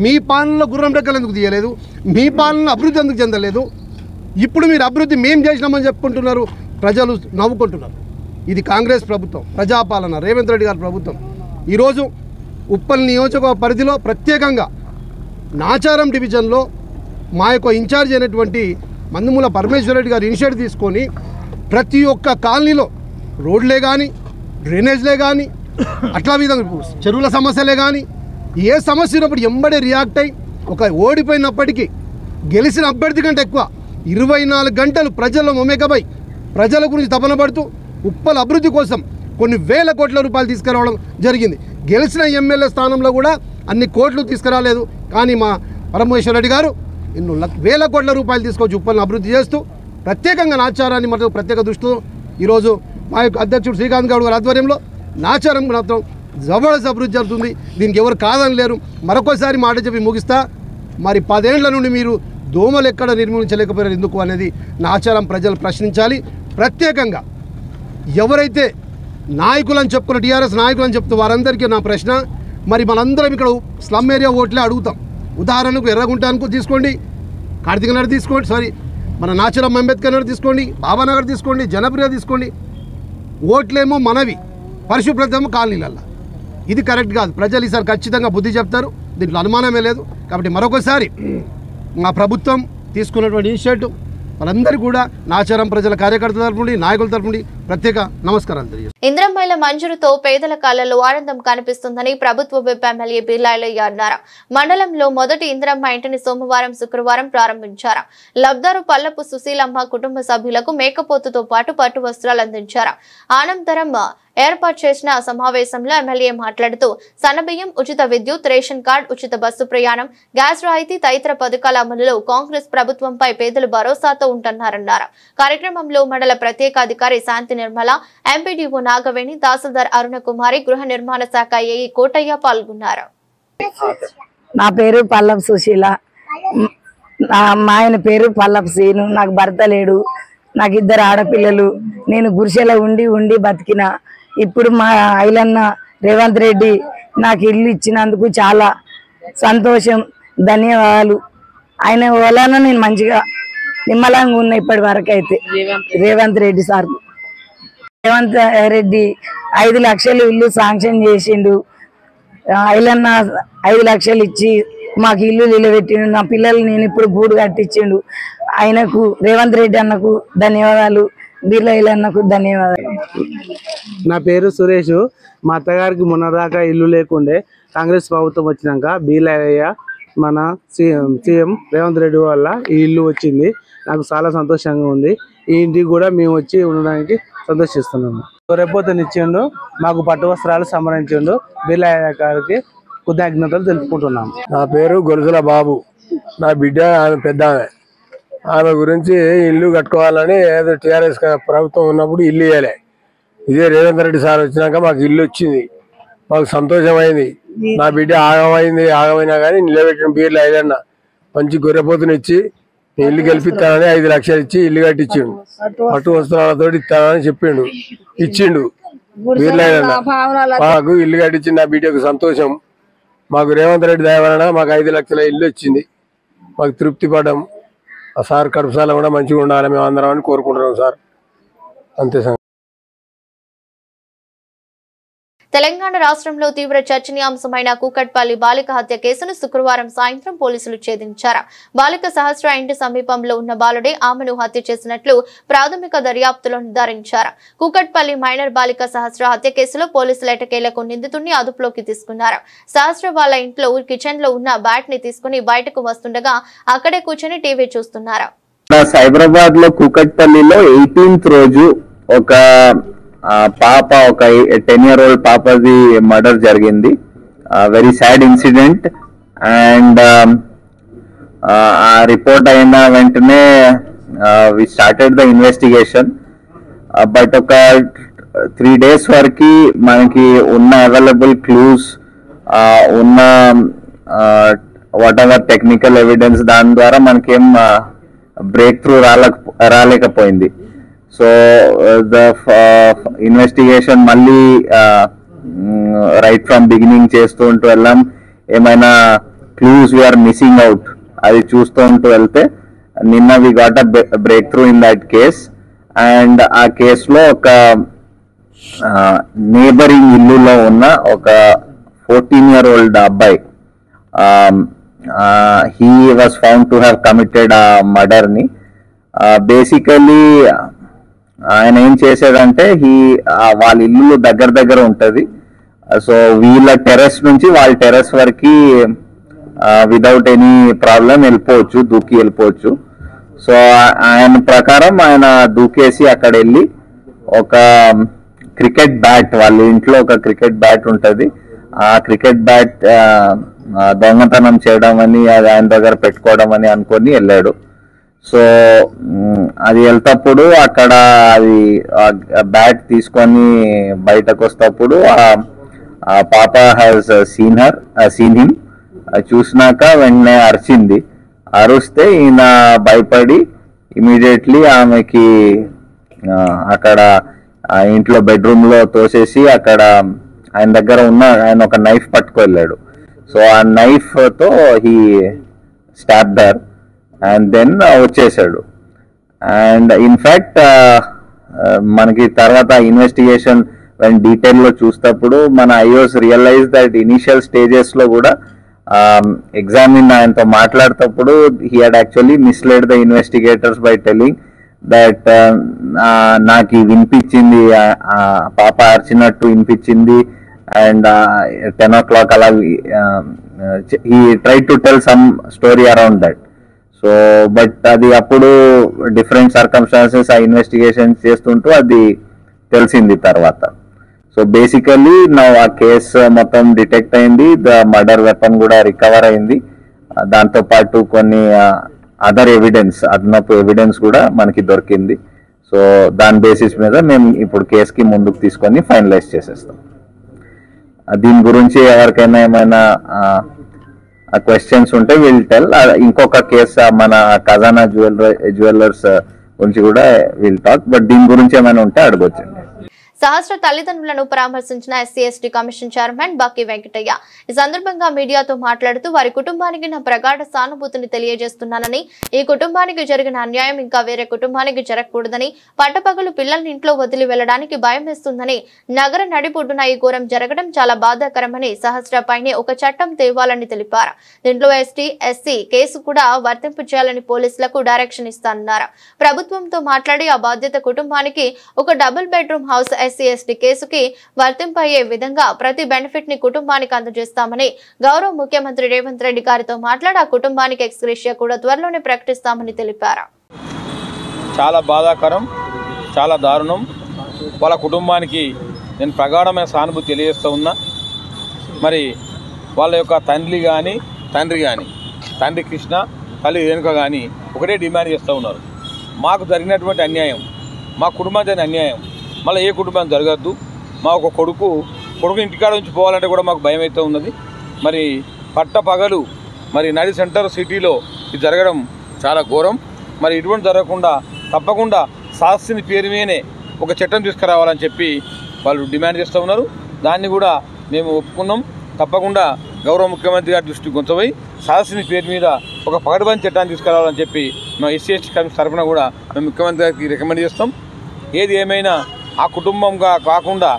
మీ పాలనలో గుర్రం డెక్కలు ఎందుకు తీయలేదు? మీ పాలనలో అభివృద్ధి ఎందుకు చెందలేదు? ఇప్పుడు మీరు అభివృద్ధి మేము చేసినామని చెప్పుకుంటున్నారు, ప్రజలు నవ్వుకుంటున్నారు. ఇది కాంగ్రెస్ ప్రభుత్వం, ప్రజాపాలన, రేవంత్ రెడ్డి గారి ప్రభుత్వం. ఈరోజు ఉప్పల్ నియోజకవర్గ పరిధిలో ప్రత్యేకంగా నాచారం డివిజన్లో మా యొక్క ఇన్ఛార్జ్ అయినటువంటి మందుమూల పరమేశ్వరరెడ్డి గారు ఇనిషియేటివ్ తీసుకొని ప్రతి ఒక్క కాలనీలో రోడ్లే కానీ, డ్రైనేజ్లే కానీ, అట్లా విధంగా చెరువుల సమస్యలే కానీ ఏ సమస్య ఉన్నప్పుడు ఎంబడే రియాక్ట్ అయ్యి ఒక ఓడిపోయినప్పటికీ గెలిచిన అభ్యర్థి కంటే ఎక్కువ 24 గంటలు ప్రజల్లో మమేకమై ప్రజల గురించి తపన పడుతూ ఉప్పల్ అభివృద్ధి కోసం కొన్ని వేల కోట్ల రూపాయలు తీసుకురావడం జరిగింది. గెలిచిన ఎమ్మెల్యే స్థానంలో కూడా అన్ని కోట్లు తీసుకురాలేదు. కానీ మా పరమేశ్వరరెడ్డి గారు ఎన్నో వేల కోట్ల రూపాయలు తీసుకొచ్చి ఉప్పల్ని అభివృద్ధి చేస్తూ ప్రత్యేకంగా నాచారాన్ని మరియు ప్రత్యేక దృష్టితో ఈరోజు మా యొక్క అధ్యక్షుడు శ్రీకాంత్ గౌడ్ గారి ఆధ్వర్యంలో నాచారం మాత్రం జబర్దస్త్ అభివృద్ధి జరుగుతుంది. దీనికి ఎవరు కాదని లేరు. మరొకసారి మాట చెప్పి ముగిస్తా. మరి 10 ఏళ్ల నుండి మీరు దోమలు ఎక్కడ నిర్మూలించలేకపోయారు ఎందుకు అనేది నాచారం ప్రజలు ప్రశ్నించాలి. ప్రత్యేకంగా ఎవరైతే నాయకులని చెప్పుకున్న టీఆర్ఎస్ నాయకులని చెప్తూ వారందరికీ నా ప్రశ్న, మరి మనందరం ఇక్కడ స్లమ్ ఏరియా ఓట్లే అడుగుతాం. ఉదాహరణకు ఎర్రగుంటానికి తీసుకోండి, కార్తీక నగర్ తీసుకోండి, మన నాచారం అంబేద్కర్ నగర్ తీసుకోండి, బాబానగర్ తీసుకోండి, జనప్రియ తీసుకోండి. ఓట్లేమో మనవి, పరిశుభ్రతేమో కాలనీలల్లా. ఇది కరెక్ట్ కాదు. ప్రజలు ఈసారి ఖచ్చితంగా బుద్ధి చెప్తారు.
దీంట్లో అనుమానమే లేదు. కాబట్టి మరొకసారి మా ప్రభుత్వం తీసుకున్నటువంటి ఇనిషియేటివ్ వాళ్ళందరికీ కూడా నాచారం ప్రజల కార్యకర్తల తరపు నుండి నాయకుల తరపు నుండి ప్రత్యేక నమస్కారాలు తెలియజేస్తాను.
ఇంద్రమ్మైల మంజూరుతో పేదల కాళ్లలో ఆనందం కనిపిస్తుందని ప్రభుత్వ విప్ ఎమ్మెల్యే బిర్లాలయ్య అన్నారు. మండలంలో మొదటి ఇంద్రమ్మ ఇంటిని సోమవారం శుక్రవారం ప్రారంభించారు. లబ్దారు పల్లపు సుశీలమ్మ కుటుంబ సభ్యులకు మేకపోతుతో పాటు పట్టు వస్త్రాలు అందించారు. అనంతరం ఏర్పాటు చేసిన సమావేశంలో ఎమ్మెల్యే మాట్లాడుతూ సన్నబియ్యం, ఉచిత విద్యుత్, రేషన్ కార్డు, ఉచిత బస్సు ప్రయాణం, గ్యాస్ రాయితీ తదితర పథకాల అమలులో కాంగ్రెస్ ప్రభుత్వంపై పేదలు భరోసాతో ఉంటున్నారన్నారు. కార్యక్రమంలో మండల ప్రత్యేకాధికారి శాంతి నిర్మల, ఎంపీడీఓ నాగవేణి, తహసీల్దార్ అరుణకుమారి, గృహ నిర్మాణ శాఖ ఏఈ కోటయ్య పాల్గొన్నారు.
నా పేరు పల్లపు సుశీల. మా ఆయన పేరు పల్లపు సీను. నాకు భర్త లేడు. నాకు 2 ఆడపిల్లలు. నేను గుడిసెలో ఉండి బతికిన. ఇప్పుడు మా ఐలన్న రేవంత్ రెడ్డి నాకు ఇల్లు ఇచ్చినందుకు చాలా సంతోషం, ధన్యవాదాలు. ఆయన వలన నేను మంచిగా నిమ్మలంగా ఉన్నా ఇప్పటి వరకు. అయితే రేవంత్ రెడ్డి సార్, రేవంత్ రెడ్డి 5 లక్షలు ఇల్లు శాంక్షన్ చేసిండు. ఐలన్న 5 లక్షలు ఇచ్చి మాకు ఇల్లు నిలబెట్టిండు. నా పిల్లలు నేను ఇప్పుడు గూడు కట్టించిండు. ఆయనకు రేవంత్ రెడ్డి అన్నకు ధన్యవాదాలు, బిర్లా అన్నకు ధన్యవాదాలు.
నా పేరు సురేష్. మా అత్తగారికి మొన్నదాకా ఇల్లు లేకుండే కాంగ్రెస్ ప్రభుత్వం వచ్చినాక బిర్లయ్య మన సీఎం రేవంత్ రెడ్డి వల్ల ఈ ఇల్లు వచ్చింది. నాకు చాలా సంతోషంగా ఉంది. ఈ ఇంటికి కూడా మేము వచ్చి ఉండడానికి సంతోషిస్తున్నాము. రేపోతని ఇచ్చిండు, మాకు పట్టు వస్త్రాలు సంబరించిండు. బిర్లయ్య గారికి కృతజ్ఞతలు తెలుపుకుంటున్నాము.
నా పేరు గొలుసుల బాబు. నా బిడ్డ ఆమె పెద్ద ఆమె గురించి ఇల్లు కట్టుకోవాలని ఏదో టీఆర్ఎస్ ప్రభుత్వం ఉన్నప్పుడు ఇల్లు ఇవ్వలే. ఇదే రేవంత్ రెడ్డి సార్ వచ్చినాక మాకు ఇల్లు వచ్చింది. మాకు సంతోషమైంది. నా బిడ్డ ఆగమైనా కానీ నిలబెట్టిన బీర్లు ఐదన్న మంచి గొర్రెపోతుని ఇచ్చి ఇల్లు గెలిపిస్తానని 5 లక్షలు ఇచ్చి ఇల్లు కట్టించిండు. పట్టు వస్త్రాలతో ఇస్తానని చెప్పిండు, ఇచ్చిండు. బీర్లు ఐదన్న మాకు ఇల్లు కట్టించి నా బిడ్డకు సంతోషం. మాకు రేవంత్ రెడ్డి దయ వలన మాకు 5 లక్షల ఇల్లు వచ్చింది. మాకు తృప్తి పడ్డాం. ఆ సార్ కడుపుసాల కూడా మంచిగా ఉండాలి మేము అందరం అని కోరుకుంటున్నాం సార్. అంతే సార్.
తెలంగాణ రాష్ట్రంలో తీవ్ర చర్చనీయాంశమైన కూకట్పల్లి బాలిక హత్య కేసును శుక్రవారం సాయంత్రం పోలీసులు ఛేదించారు. బాలిక సహస్ర ఇంటి సమీపంలో ఉన్న బాలుడే ఆమెను హత్య చేసినట్లు ప్రాథమిక దర్యాప్తులో నిర్ధారించారు. కూకట్పల్లి మైనర్ బాలిక సహస్ర హత్య కేసులో పోలీసులు ఎటకేలకు నిందితుడిని అదుపులోకి తీసుకున్నారు. సహస్ర వాళ్ళ ఇంట్లో కిచెన్ లో ఉన్న బ్యాట్ ని తీసుకుని బయటకు వస్తుండగా అక్కడే కూర్చొని టీవీ చూస్తున్నారు.
సైబరాబాద్ లో కూకట్పల్లిలో 18th రోజు ఒక పాప, ఒక 10-year-old పాపది మర్డర్ జరిగింది. Very sad incident. అండ్ ఆ రిపోర్ట్ అయిన వెంటనే we started the investigation. But ఒక 3 days వరకు మనకి ఉన్న అవైలబుల్ క్లూస్, ఉన్న వాట్ ఎవర్ టెక్నికల్ ఎవిడెన్స్, దాని ద్వారా మనకేం బ్రేక్ త్రూ రాలేకపోయింది. సో ద ఇన్వెస్టిగేషన్ మళ్ళీ రైట్ ఫ్రమ్ బిగినింగ్ చేస్తూ ఉంటూ వెళ్ళాం. ఏమైనా క్లూస్ వీఆర్ మిస్సింగ్ అవుట్ అది చూస్తూ ఉంటూ వెళ్తే నిన్న we got a breakthrough in that case. And ఆ కేసులో ఒక నేబరింగ్ ఇల్లులో ఉన్న ఒక 14-year-old అబ్బాయి, he was found to have committed ఆ మర్డర్ ని. బేసికలీ ఆయన ఏం చేశాడంటే వాళ్ళ ఇల్లు దగ్గర ఉంటది. సో వీళ్ళ టెర్రస్ నుంచి వాళ్ళ టెర్రస్ వరకు వితౌట్ ఎనీ ప్రాబ్లం వెళ్ళిపోవచ్చు, దూకి వెళ్ళిపోవచ్చు. సో ఆయన ప్రకారం ఆయన దూకేసి అక్కడ వెళ్ళి ఒక క్రికెట్ బ్యాట్, వాళ్ళ ఇంట్లో ఒక క్రికెట్ బ్యాట్ ఉంటది, ఆ క్రికెట్ బ్యాట్ దొంగతనం చేయడం అని, అది ఆయన దగ్గర పెట్టుకోవడం అని అనుకొని వెళ్ళాడు. సో అది వెళ్తప్పుడు అక్కడ అది బ్యాట్ తీసుకొని బయటకు వస్తప్పుడు ఆ పాప హ్యాస్ సీన్ హిమ్. చూసినాక వెంటనే అరిచింది. అరిస్తే ఈయన భయపడి ఇమీడియట్లీ ఆమెకి అక్కడ ఇంట్లో బెడ్రూమ్ లో తోసేసి అక్కడ ఆయన దగ్గర ఉన్న ఆయన ఒక నైఫ్ పట్టుకెళ్ళాడు. సో ఆ నైఫ్ తో he stabbed her and then వచ్చేసాడు. అండ్ ఇన్ఫాక్ట్ మనకి తర్వాత ఇన్వెస్టిగేషన్ డీటెయిల్ లో చూసినప్పుడు మన IOs realise that initial stages లో కూడా ఎగ్జామిన్ ఆయనతో మాట్లాడేటప్పుడు he had actually misled the investigators by telling that నాకు వినిపించింది, పాప అరిచినట్టు వినిపించింది అండ్ 10 o'clock అలా he try to tell some story around that. So but అది అప్పుడు డిఫరెంట్ సర్కమ్స్టాన్సెస్ ఆ ఇన్వెస్టిగేషన్ చేస్తుంటూ అది తెలిసింది తర్వాత. సో బేసికలీ నా ఆ కేసు మొత్తం డిటెక్ట్ అయింది, ద మర్డర్ వెపన్ కూడా రికవర్ అయింది, దాంతో పాటు కొన్ని అదర్ ఎవిడెన్స్, అదనపు ఎవిడెన్స్ కూడా మనకి దొరికింది. సో దాని బేసిస్ మీద మేము ఇప్పుడు కేసుకి ముందుకు తీసుకొని ఫైనలైజ్ చేసేస్తాం. దీని గురించి ఎవరికైనా ఏమైనా క్వశ్చన్స్ ఉంటే విల్ టెల్. ఇంకొక కేసు మన ఖజానా జ్యువెలర్స్ గురించి కూడా విల్ టాక్, బట్ దీని గురించి ఏమైనా ఉంటే అడగొచ్చండి.
సహస్ర తల్లిదండ్రులను పరామర్శించిన SC ST commission chairman Baki Venkataiah ఈ సందర్భంగా మీడియాతో మాట్లాడుతూ వారి కుటుంబానికి నా ప్రగాఢ సానుభూతిని తెలియజేస్తున్నానని, ఈ కుటుంబానికి జరిగిన అన్యాయం ఇంకా వేరే కుటుంబానికి జరగకూడదని, పట్టపగలు పిల్లల్ని ఇంట్లో వదిలి వెళ్లడానికి భయం వేస్తుందని, నగర నడిబొడ్డున ఈ ఘోరం జరగడం చాలా బాధాకరమని, సహస్రపైనే ఒక చట్టం తేవాలని తెలిపారు. దీంట్లో ఎస్టీ ఎస్సీ కేసు కూడా వర్తింపు చేయాలని పోలీసులకు డైరెక్షన్ ఇస్తానన్నారు. ప్రభుత్వంతో మాట్లాడి ఆ బాధ్యత కుటుంబానికి ఒక double bedroom house SC ST కేసుకి వర్తింపయ్యే విధంగా ప్రతి బెనిఫిట్ ని కుటుంబానికి అందజేస్తామని, గౌరవ ముఖ్యమంత్రి రేవంత్ రెడ్డి గారితో మాట్లాడి ఆ కుటుంబానికి ఎక్స్గ్రేషియా కూడా త్వరలోనే ప్రకటిస్తామని తెలిపారు.
చాలా బాధాకరం, చాలా దారుణం. వాళ్ళ కుటుంబానికి నేను ప్రగాఢమైన సానుభూతి తెలియజేస్తూ ఉన్నా. మరి వాళ్ళ యొక్క తండ్రి కానీ తండ్రి కృష్ణ, తల్లి రేణుక కానీ ఒకటే డిమాండ్ చేస్తూ ఉన్నారు. మాకు జరిగినటువంటి అన్యాయం, మా కుటుంబానికి జరిగిన అన్యాయం మళ్ళీ ఏ కుటుంబానికి జరగద్దు. మా ఒక కొడుకు ఇంటికాడ నుంచి పోవాలంటే కూడా మాకు భయం అయితే ఉన్నది. మరి పగలు మరి నడి సెంటర్ సిటీలో ఇది జరగడం చాలా ఘోరం. మరి ఇటువంటి జరగకుండా తప్పకుండా సాహసిని పేరు మీదనే ఒక చట్టం తీసుకురావాలని చెప్పి వాళ్ళు డిమాండ్ చేస్తూ ఉన్నారు. దాన్ని కూడా మేము ఒప్పుకున్నాం. తప్పకుండా గౌరవ ముఖ్యమంత్రి గారి దృష్టికి కొంచెంపోయి సాహసిని పేరు మీద ఒక పగడబంది చట్టాన్ని తీసుకురావాలని చెప్పి మా ఎస్సీ ఎస్టీ కమిషన్ తరఫున కూడా మేము ముఖ్యమంత్రి గారికి రికమెండ్ చేస్తాం. ఏది ఏమైనా ఆ కుటుంబంగా కాకుండా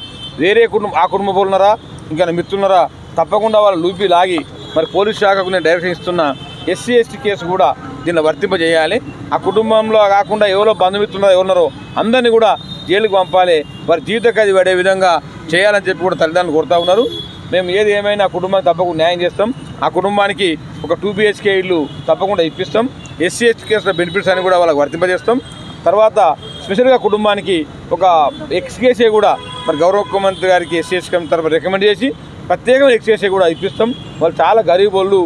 వేరే ఆ కుటుంబ ఉన్నారా, ఇంకా మిత్రున్నారా, తప్పకుండా వాళ్ళు లూపి లాగి మరి పోలీస్ శాఖకు నేను డైరెక్షన్ ఇస్తున్నా. ఎస్సీ ఎస్టీ కేసు కూడా దీన్ని వర్తింపజేయాలి. ఆ కుటుంబంలో కాకుండా ఎవరో బంధుమిత్రున్నారో ఎవరున్నారో అందరినీ కూడా జైలుకు పంపాలి, వారి జీవిత ఖైదు పడే విధంగా చేయాలని చెప్పి కూడా తల్లిదండ్రులు కోరుతా ఉన్నారు. మేము ఏది ఏమైనా ఆ కుటుంబానికి తప్పకుండా న్యాయం చేస్తాం. ఆ కుటుంబానికి ఒక 2 BHK ఇల్లు తప్పకుండా ఇప్పిస్తాం. ఎస్సీ ఎస్టీ కేసుల బెనిఫిట్స్ అని కూడా వాళ్ళకి వర్తింపజేస్తాం. తర్వాత స్పెషల్గా కుటుంబానికి ఒక ఎక్స్కేసే కూడా మరి గౌరవ ముఖ్యమంత్రి గారికి ఎస్సీ ఎస్టీ కమిషన్ తరఫున రికమెండ్ చేసి ప్రత్యేకమైన ఎక్స్కేసే కూడా ఇప్పిస్తాం. వాళ్ళు చాలా గరీబ్ వాళ్ళు,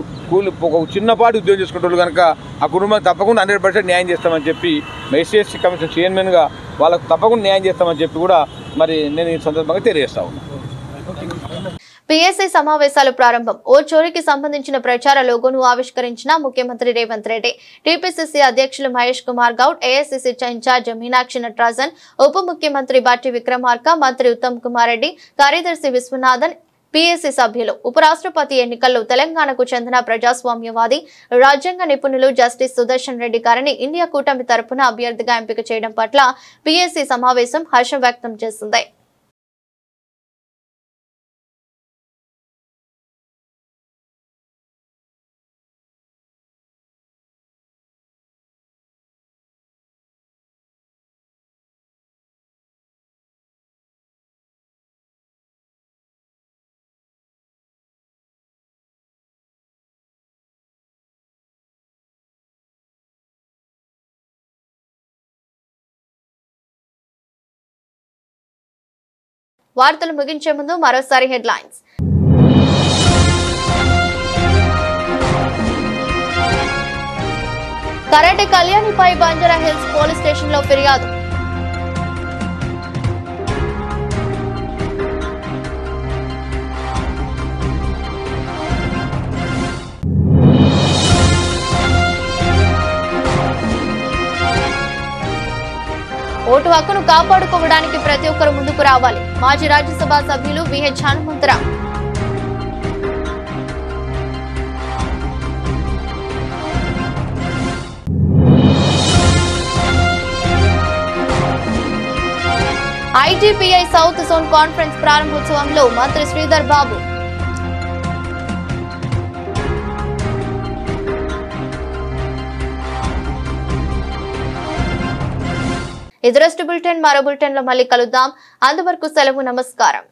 ఒక చిన్నపాటి ఉద్యోగం చేసుకుంటారు కనుక ఆ కుటుంబానికి తప్పకుండా 100% న్యాయం చేస్తామని చెప్పి ఎస్సీ ఎస్టీ కమిషన్ చైర్మన్గా వాళ్ళకు తప్పకుండా న్యాయం చేస్తామని చెప్పి కూడా మరి నేను ఈ సందర్భంగా తెలియజేస్తా ఉన్నాను.
పీఎస్సీ సమావేశాలు ప్రారంభం. ఓ చోరీకి సంబంధించిన ప్రచార లోగోను ఆవిష్కరించిన ముఖ్యమంత్రి రేవంత్ రెడ్డి. టీపీసీసీ అధ్యక్షులు మహేష్ కుమార్ గౌడ్, ఏఐసీసీ ఇన్ఛార్జ్ మీనాక్షి నటరాజన్, ఉప ముఖ్యమంత్రి బట్టి విక్రమార్క, మంత్రి ఉత్తమ్ కుమార్ రెడ్డి, కార్యదర్శి విశ్వనాథన్, పీఎస్సీ సభ్యులు. ఉపరాష్ట్రపతి ఎన్నికల్లో తెలంగాణకు చెందిన ప్రజాస్వామ్యవాది, రాజ్యాంగ నిపుణులు జస్టిస్ సుదర్శన్ రెడ్డి గారిని ఇండియా కూటమి తరపున అభ్యర్థిగా ఎంపిక చేయడం పట్ల పీఎస్సీ సమావేశం హర్షం వ్యక్తం చేసింది. వార్తలు ముగించే ముందు మరోసారి హెడ్లైన్స్. కరాటే కళ్యాణిపై బంజారా హిల్స్ పోలీస్ స్టేషన్ లో ఫిర్యాదు. ఓటు హక్కును కాపాడుకోవడానికి ప్రతి ఒక్కరు ముందుకు రావాలి. మాజీ రాజ్యసభ సభ్యులు V H Hanumantha Rao. ITPI south zone conference ప్రారంభోత్సవంలో మంత్రి శ్రీధర్ బాబు. ఇది రెస్ట్ బులెటిన్. మరో బులెటిన్ లో మళ్ళీ కలుద్దాం. అంతవరకు సెలవు. నమస్కారం.